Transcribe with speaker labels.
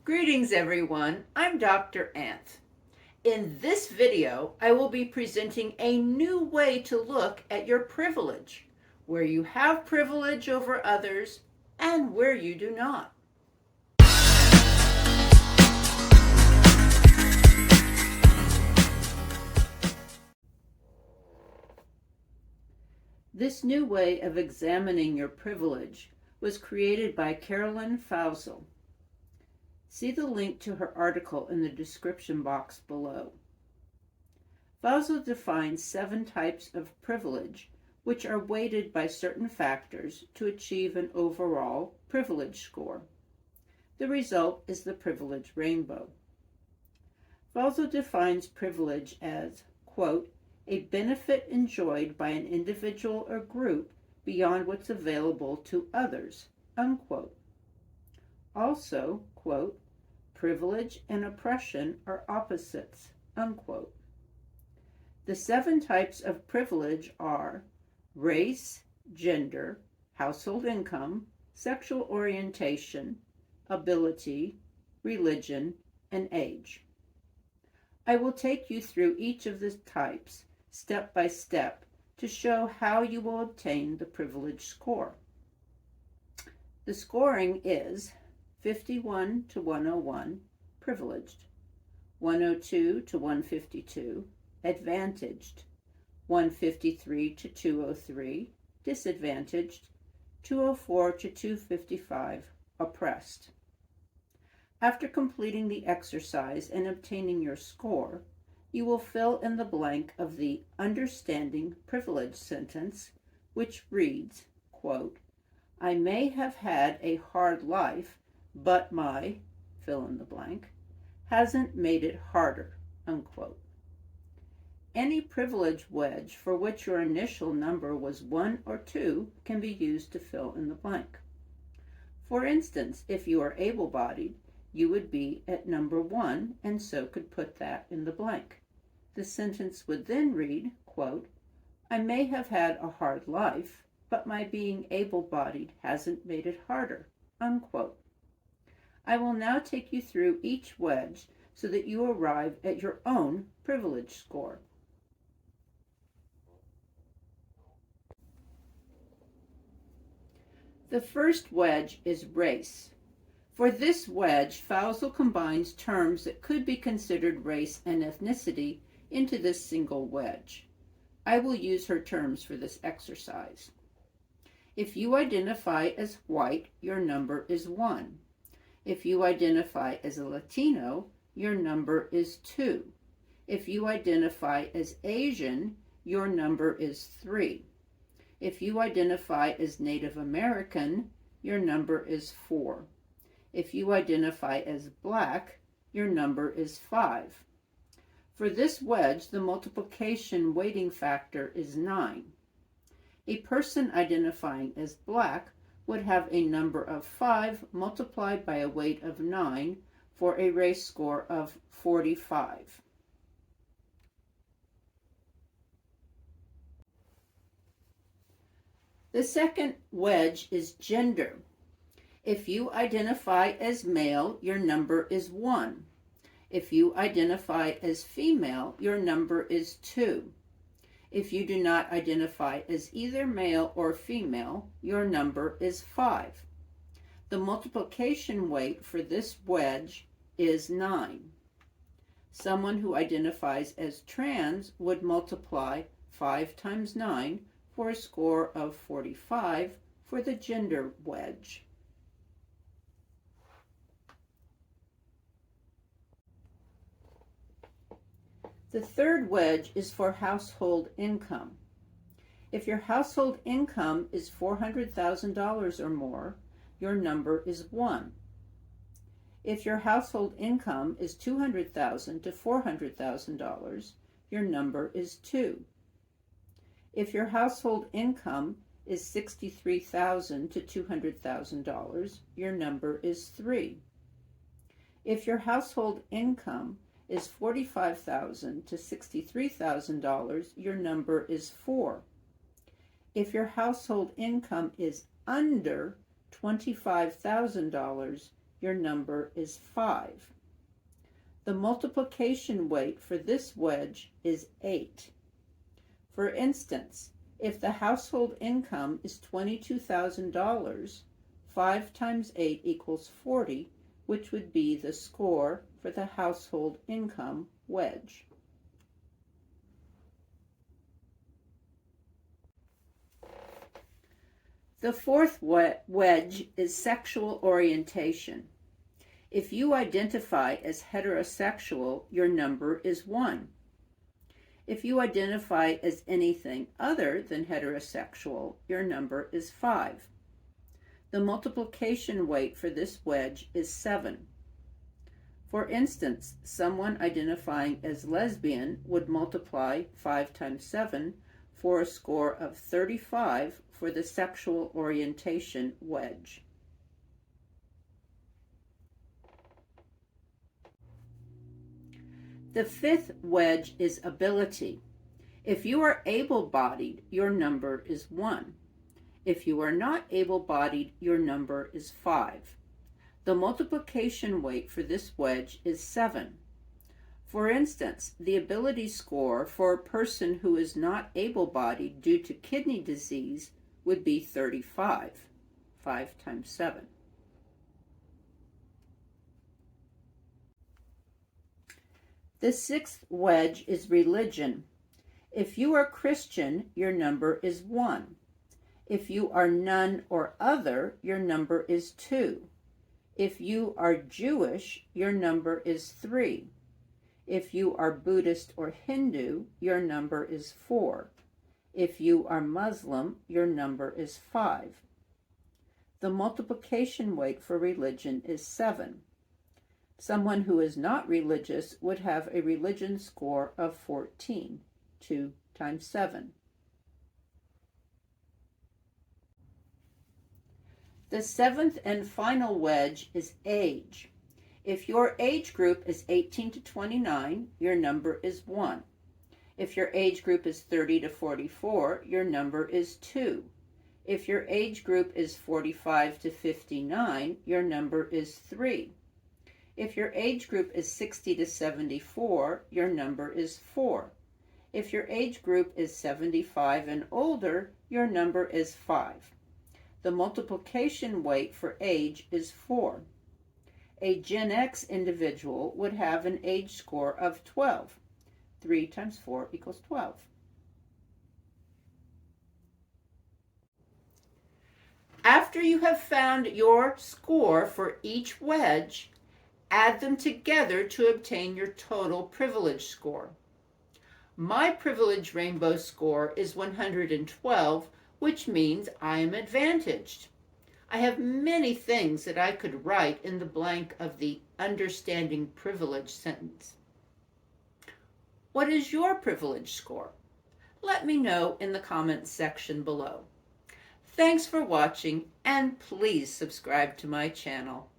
Speaker 1: Greetings everyone, I'm Dr. Anth. In this video, I will be presenting a new way to look at your privilege, where you have privilege over others and where you do not. This new way of examining your privilege was created by Caroline Fausel. See the link to her article in the description box below. Fausel defines 7 types of privilege, which are weighted by certain factors to achieve an overall privilege score. The result is the privilege rainbow. Fausel defines privilege as, quote, a benefit enjoyed by an individual or group beyond what's available to others, unquote. Also, quote, privilege and oppression are opposites, unquote. The 7 types of privilege are race, gender, household income, sexual orientation, ability, religion, and age. I will take you through each of the types step by step to show how you will obtain the privilege score. The scoring is 51 to 101, privileged, 102 to 152, advantaged, 153 to 203, disadvantaged, 204 to 255, oppressed. After completing the exercise and obtaining your score, you will fill in the blank of the understanding privilege sentence, which reads, quote, I may have had a hard life, but my, fill in the blank, hasn't made it harder, unquote. Any privilege wedge for which your initial number was 1 or 2 can be used to fill in the blank. For instance, if you are able-bodied, you would be at number 1 and so could put that in the blank. The sentence would then read, quote, I may have had a hard life, but my being able-bodied hasn't made it harder, unquote. I will now take you through each wedge so that you arrive at your own privilege score. The first wedge is race. For this wedge, Fausel combines terms that could be considered race and ethnicity into this single wedge. I will use her terms for this exercise. If you identify as white, your number is 1. If you identify as a Latino, your number is 2. If you identify as Asian, your number is 3. If you identify as Native American, your number is 4. If you identify as Black, your number is 5. For this wedge, the multiplication weighting factor is 9. A person identifying as Black would have a number of 5 multiplied by a weight of 9 for a race score of 45. The second wedge is gender. If you identify as male, your number is 1. If you identify as female, your number is 2. If you do not identify as either male or female, your number is 5. The multiplication weight for this wedge is 9. Someone who identifies as trans would multiply 5 times 9 for a score of 45 for the gender wedge. The third wedge is for household income. If your household income is $400,000 or more, your number is 1. If your household income is $200,000 to $400,000, your number is 2. If your household income is $63,000 to $200,000, your number is 3. If your household income is $45,000 to $63,000, your number is 4. If your household income is under $25,000, your number is 5. The multiplication weight for this wedge is 8. For instance, if the household income is $22,000, 5 times 8 equals 40, which would be the score for the household income wedge. The fourth wedge is sexual orientation. If you identify as heterosexual, your number is 1. If you identify as anything other than heterosexual, your number is 5. The multiplication weight for this wedge is 7. For instance, someone identifying as lesbian would multiply 5 times 7 for a score of 35 for the sexual orientation wedge. The fifth wedge is ability. If you are able-bodied, your number is 1. If you are not able-bodied, your number is 5. The multiplication weight for this wedge is 7. For instance, the ability score for a person who is not able-bodied due to kidney disease would be 35. 5 times 7. The sixth wedge is religion. If you are Christian, your number is 1. If you are none or other, your number is 2. If you are Jewish, your number is 3. If you are Buddhist or Hindu, your number is 4. If you are Muslim, your number is 5. The multiplication weight for religion is 7. Someone who is not religious would have a religion score of 14. 2 times 7. The seventh and final wedge is age. If your age group is 18 to 29, your number is 1. If your age group is 30 to 44, your number is 2. If your age group is 45 to 59, your number is 3. If your age group is 60 to 74, your number is 4. If your age group is 75 and older, your number is 5. The multiplication weight for age is 4. A Gen X individual would have an age score of 12. 3 times 4 equals 12. After you have found your score for each wedge, add them together to obtain your total privilege score. My privilege rainbow score is 112, which means I am advantaged. I have many things that I could write in the blank of the understanding privilege sentence. What is your privilege score? Let me know in the comments section below. Thanks for watching, and please subscribe to my channel.